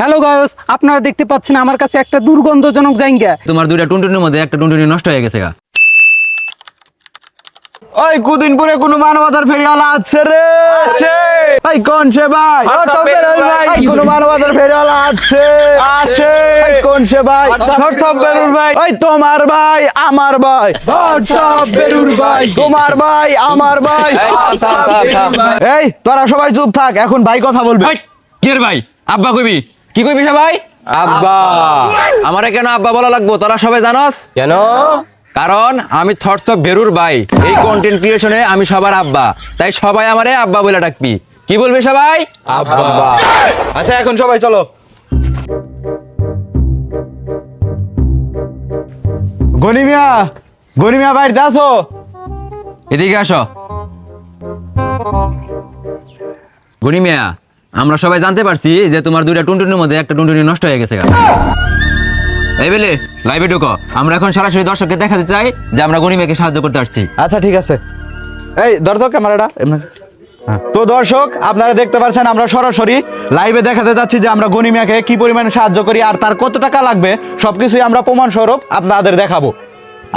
Hello গায়স, আপনারা দেখতে পাচ্ছেন আমার কাছে একটা দুর্গন্ধজনক জায়গা। তোমার দুইটা টুনটুনির মধ্যে একটা টুনটুনি নষ্ট হয়ে গেছে গা। ওই কুদিনপুরে কোনো মানবতার ফেরিওয়ালা আছে রে? আছে। ভাই কোন সে ভাই? ভাই কোনো মানবতার ফেরিওয়ালা আছে? আছে। ভাই কোন সে ভাই? সব বেরুর ভাই। ওই তোমার ভাই আমার ভাই। সব বেরুর ভাই। তোমার ভাই আমার ভাই। এই তোরা সবাই চুপ থাক, এখন ভাই কথা বলবে। কি রে ভাই? আব্বা কইবি? কি কইবি সবাই? আব্বা। আমারে কেন আব্বা বলা লাগবো তোরা সবাই জানোস? কেন? কারণ আমি থটস অফ বেরুর ভাই, এই কন্টেন্ট ক্রিয়েশনে আমি সবার আব্বা, তাই সবাই আমারে আব্বা বলে ডাকবি। কি বলবি সবাই? আব্বা। আচ্ছা এখন সবাই চলো। গনিমিয়া বাড়িতে আছো? এদিকে আসো। গনি মিয়া, আমরা সবাই জানতে পারছি যে তোমার দুইটা টুনটুনির মধ্যে একটা টুনটুনি নষ্ট হয়ে গেছে গা। এই বেলে লাইভে ঢুকো, আমরা এখন সরাসরি দর্শককে দেখাতে চাই যে আমরা গনি মিয়াকে সাহায্য করতে আসছি। আচ্ছা ঠিক আছে। এই ধরো ক্যামেরাটা। তো দর্শক আপনারা দেখতে পাচ্ছেন আমরা সরাসরি লাইভে দেখাতে যাচ্ছি যে আমরা গনিমিয়াকে কি পরিমাণে সাহায্য করি আর তার কত টাকা লাগবে সবকিছুই আমরা প্রমাণ স্বরূপ আপনাদের দেখাবো।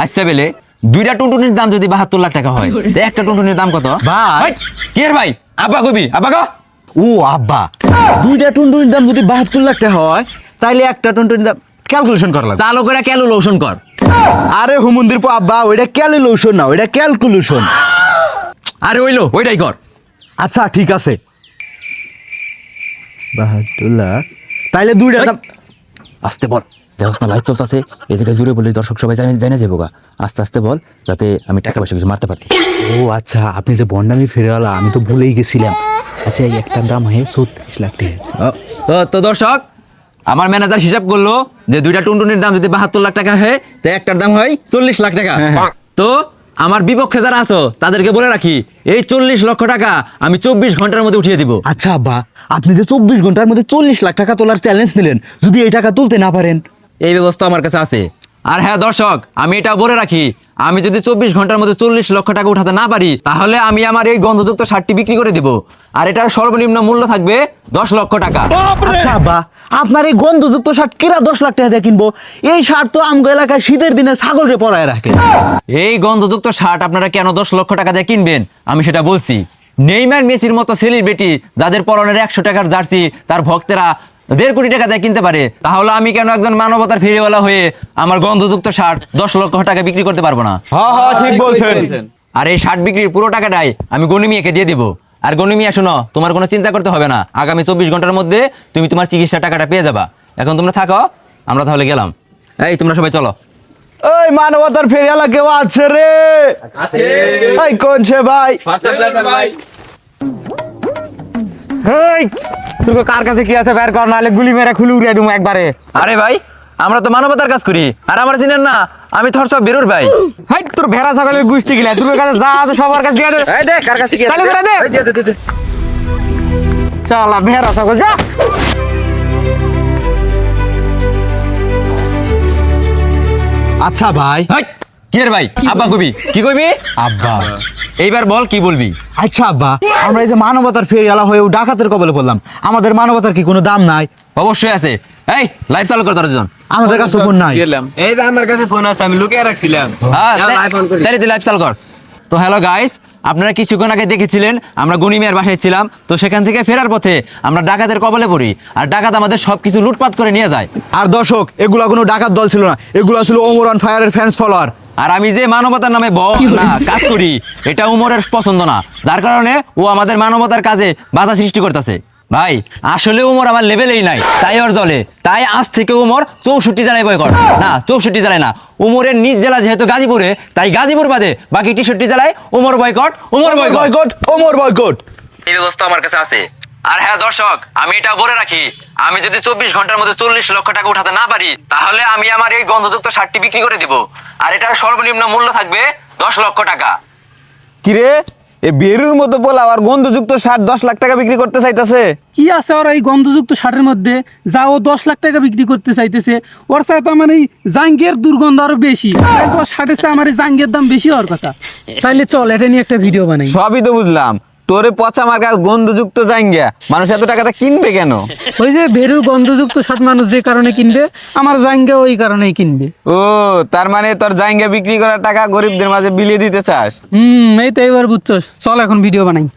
আচ্ছা বেলে, দুইটা টুনটুনির দাম যদি 72 লাখ টাকা হয়, তো একটা টুনটুনির দাম কত? ভাই কি রে ভাই? আব্বা কবি আব্বা গো। ও আব্বা, দুইটা টুনটুনির দাম যদি 72 লাখ টাকা হয় তাইলে একটা টুনটুনির দাম ক্যালকুলেশন করা লাগবে। চালু করে ক্যালকুলেশন কর। আরে হুমন্দির পো আব্বা, ওইটা ক্যালকুলেশন না, ওইটা ক্যালকুলেশন। আরে ওইলো ওইটাই কর। আচ্ছা ঠিক আছে। 72 লাখ তাইলে দুইটা দাম। আস্তে বল, দেখো না লাইভ চলতেছে, এদিকে জুড়ে বললি দর্শক সবাই জানে যাবো গা। আস্তে আস্তে বল যাতে আমি টাকা পয়সা কিছু মারতে পারতি। ও আচ্ছা, আপনি যে বন্ডামি ফেরিওয়ালা, আমি তো ভুলেই গেছিলাম। আচ্ছা এই একটার দাম হয় 34 লাখ টাকা। তো দর্শক, আমার ম্যানেজার হিসাব করলো যে দুইটা টুনটুনির দাম যদি 72 লাখ টাকা হয়, তো একটার দাম হয় 40 লাখ টাকা। তো আমার বিপক্ষে যারা আছো তাদেরকে বলে রাখি, এই 40 লক্ষ টাকা আমি 24 ঘন্টার মধ্যে উঠিয়ে দিব। আচ্ছা আব্বা, আপনি যে 24 ঘন্টার মধ্যে 40 লাখ টাকা তোলার চ্যালেঞ্জ নিলেন, যদি এই টাকা তুলতে না পারেন? এই ব্যবস্থা আমার কাছে আছে। আর হ্যাঁ দর্শক, আমি এটা বলে রাখি, আমি যদি 24 ঘন্টার মধ্যে 40 লক্ষ টাকা উঠাতে না পারি, তাহলে আমি আমার এই গন্ধযুক্ত শার্টটি বিক্রি করে দিব। আর এটার সর্বনিম্ন মূল্য থাকবে 10 লক্ষ টাকা। আচ্ছা আব্বা, আপনার এই গন্ধযুক্ত শার্ট কিরা 10 লাখ টাকা দিয়ে কিনবো? এই শার্ট তো আমগো এলাকায় শীতের দিনে ছাগলরে পরায় রাখে। এই গন্ধযুক্ত শার্ট আপনারা কেন 10 লক্ষ টাকা দিয়ে কিনবেন আমি সেটা বলছি। নেইমার মেসির মতো সেলিব্রিটি যাদের পরনের 100 টাকার জার্সি তার ভক্তেরা 1.5 কোটি টাকা দিয়ে কিনতে পারে, তাহলে আমি কেন একজন মানবতার ফেরিওয়ালা হয়ে আমার গন্ধযুক্ত শার্ট 10 লক্ষ টাকা বিক্রি করতে পারবো না? হ্যাঁ ঠিক বলছেন। আর এই শার্ট বিক্রির পুরো টাকাটাই আমি গনি মিয়াকে দিয়ে দিব। আর গনি মিয়া শোনো, তোমার কোনো চিন্তা করতে হবে না, আগামী 24 ঘন্টার মধ্যে তুমি তোমার চিকিৎসার টাকাটা পেয়ে যাবা। এখন তোমরা থাকো, আমরা তাহলে গেলাম। এই তোমরা সবাই চলো। ওই মানবতার ফেরিওয়ালা কেউ আছে রে? এই কোন সে ভাই? এই তুই কার কাছে কি আছে বের কর, নাহলে গুলি মেরে খুলে উড়িয়ে দেবো একবারে। আরে ভাই, আমরা তো মানবতার কাজ করি, আর আমার চিনেন না, আমি থর সব বেরুর ভাই। হাই তোর ভেড়া ছাগলের গুষ্টি গিলা, তোর কাছে যা আছে সবার কাছে দিয়ে দে। এই দে, কার কাছে কি আছে? তাহলে করে দে। দে। চালা ভেড়া ছাগল যা। আচ্ছা ভাই। হাই, কি রে ভাই? আব্বা কবি কি কইবি? আব্বা। এইবার বল কি বলবি? আচ্ছা আব্বা, আমরা এই যে মানবতার ফেরিওয়ালা হয়ে ডাকাতের কবলে পড়লাম, আমাদের মানবতার কি কোনো দাম নাই? অবশ্যই আছে। এই লাইভ চালু কর তোর জন। আমাদের কাছে তো ফোন নাই। এই যে আমার কাছে ফোন আছে, আমি লুকিয়ে রাখছিলাম। তাহলে তুই লাইভ চালু কর। তো হ্যালো গাইস, আপনারা কিছুক্ষণ আগে দেখেছিলেন আমরা গনি মিয়ার বাসায় ছিলাম। তো সেখান থেকে ফেরার পথে আমরা ডাকাতের কবলে পড়ি, আর ডাকাত আমাদের সবকিছু লুটপাট করে নিয়ে যায়। আর দর্শক, এগুলা কোনো ডাকাত দল ছিল না, এগুলা ছিল ওমর অন ফায়ারের ফ্যান্স ফলোয়ার। আর আমি যে মানবতার নামে কাজ করি, এটা উমরের পছন্দ না, যার কারণে ও আমাদের মানবতার কাজে বাধা সৃষ্টি করতেছে। ভাই আসলে উমর আমার লেভেলেই নাই, তাই ওর জলে। তাই আজ থেকে উমর 64 জেলায় বয়কট। না 64 জেলায় না, উমরের নিজ জেলা যেহেতু গাজীপুরে, তাই গাজীপুর বাদে বাকি 63 জেলায় Umar boycott, Umar boycott, Omar boycott. এই ব্যবস্থা আমার কাছে আছে। আর হ্যাঁ দর্শক, আমি এটা বলে রাখি, আমি যদি 24 ঘন্টার মধ্যে 40 লক্ষ টাকা উঠাতে না পারি, তাহলে আমি আমার এই গন্ধযুক্ত শার্টটি বিক্রি করে দিব। আর এটার সর্বনিম্ন মূল্য থাকবে 10 লক্ষ টাকা। কিরে, এ বেরুর মতো বলা আর গন্ধযুক্ত শার্ট 10 লাখ টাকা বিক্রি করতে চাইতেছে? কি আছে ওর এই গন্ধযুক্ত শার্টের মধ্যে যা ও 10 লাখ টাকা বিক্রি করতে চাইতেছে? ওর সাথে আমার এই জাঙ্গের দুর্গন্ধ আরো বেশি, তাই তো শার্টের সাথে আমার এই জাঙ্গের দাম বেশি হওয়ার কথা। তাইলে চল এটা নিয়ে একটা ভিডিও বানাই। সবই তো বুঝলাম, তোরে পচা মার্কা গন্ধযুক্ত জাঙ্গিয়া মানুষ এত টাকাটা কিনবে কেন? ওই যে ভেরুর গন্ধযুক্ত শার্ট মানুষ যে কারণে কিনবে, আমার জাঙ্গা ওই কারণেই কিনবে। ও তার মানে তোর জাঙ্গিয়া বিক্রি করার টাকা গরিবদের মাঝে বিলিয়ে দিতে চাস? এই তো এবার বুঝছস, চল এখন ভিডিও বানাই।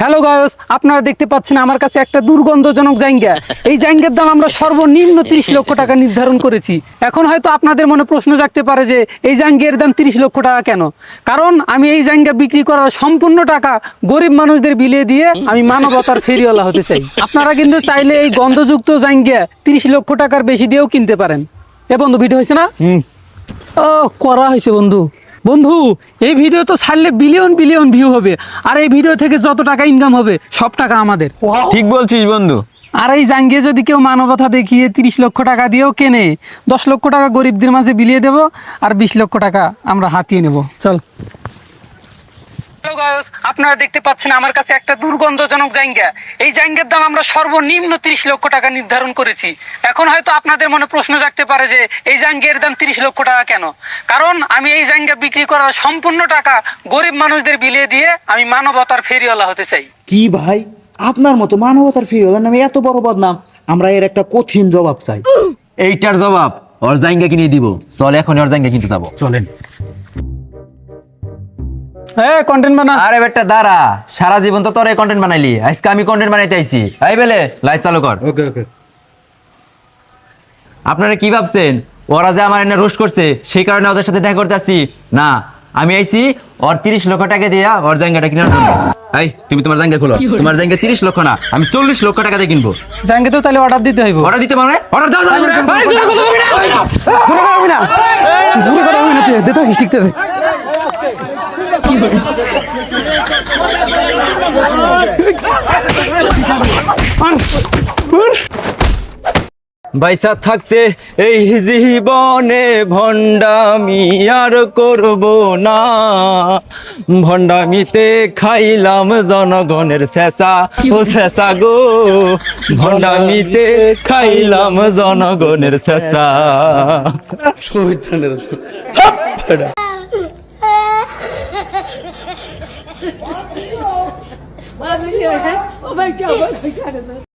হ্যালো গায়স, আপনারা দেখতে পাচ্ছেন আমার কাছে একটা দুর্গন্ধজনক জাঙ্গা। এই জাঙ্গার দাম আমরা সর্বনিম্ন 30 লক্ষ টাকা নির্ধারণ করেছি। এখন হয়তো আপনাদের মনে প্রশ্ন জাগতে পারে যে এই জাঙ্গের দাম 30 লক্ষ টাকা কেন? কারণ আমি এই জাঙ্গা বিক্রি করার সম্পূর্ণ টাকা গরিব মানুষদের বিলিয়ে দিয়ে আমি মানবতার ফেরিওয়ালা হতে চাই। আপনারা কিন্তু চাইলে এই গন্ধযুক্ত জাঙ্গা 30 লক্ষ টাকার বেশি দিয়েও কিনতে পারেন। এ বন্ধু, ভিডিও হয়েছে না? ও করা হয়েছে বন্ধু। বন্ধু, এই ভিডিও তো ছাড়লে বিলিয়ন বিলিয়ন ভিউ হবে, আর এই ভিডিও থেকে যত টাকা ইনকাম হবে সব টাকা আমাদের। ঠিক বলছিস বন্ধু। আর এই জাঙ্গিয়ে যদি কেউ মানবতা দেখিয়ে 30 লক্ষ টাকা দিয়েও কেনে, 10 লক্ষ টাকা গরিবদের মাঝে বিলিয়ে দেব, আর 20 লক্ষ টাকা আমরা হাতিয়ে নেব। চল। হ্যালো গায়স, আপনারা দেখতে পাচ্ছেন আমার কাছে একটা দুর্গন্ধজনক জাঙ্গা। এই জাঙ্গার দাম আমরা সর্বনিম্ন 30 লক্ষ টাকা নির্ধারণ করেছি। এখন হয়তো আপনাদের মনে প্রশ্ন জাগতে পারে যে এই জাঙ্গের দাম 30 লক্ষ টাকা কেন? কারণ আমি এই জাঙ্গা বিক্রি করার সম্পূর্ণ টাকা গরিব মানুষদের বিলিয়ে দিয়ে আমি মানবতার ফেরিওয়ালা হতে চাই। কি ভাই, আপনার মতো মানবতার ফেরিওয়ালার নামে এত বড় বদনাম? আমরা এর একটা কঠিন জবাব চাই। এইটার জবাব ওর জাঙ্গা কিনে দিব। চল এখন ওর জাঙ্গা কিনতে যাবো। চলেন। হ্যাঁ, কন্টেন্ট বানা। আরে বেটা দাঁড়া, সারা জীবন তো তোর কন্টেন্ট বানাইলি, আজকে আমি কন্টেন্ট বানাইতে আইছি। এই বেলে লাইট চালু কর। ওকে ওকে। আপনারা কি ভাবছেন ওরা যে আমার এনে রোস্ট করছে সেই কারণে ওদের সাথে দেখা করতে আসছি? না, আমি আইছি ওর 30 লক্ষ টাকা দিয়া ওর জায়গাটা কেনার জন্য। এই তুমি তোমার জায়গা খোলো। তোমার জায়গা 30 লক্ষ না, আমি 40 লক্ষ টাকা দিয়ে কিনবো। জাঙ্গে তো তাহলে অর্ডার দিতে হইব। অর্ডার দিতে মানে অর্ডার দাও। ভাই, জোরে কথা বলবি না। জোরে কথা বলবি না। জোরে কথা বলবি না, দে তো স্টিকটা দে। বাইসা থাকতে এই জীবনে ভণ্ডামি আর করব না। ভণ্ডামিতে খাইলাম জনগণের শেষা, ও শেষা গো। ভণ্ডামিতে খাইলাম জনগণের শেষা। Oh my God.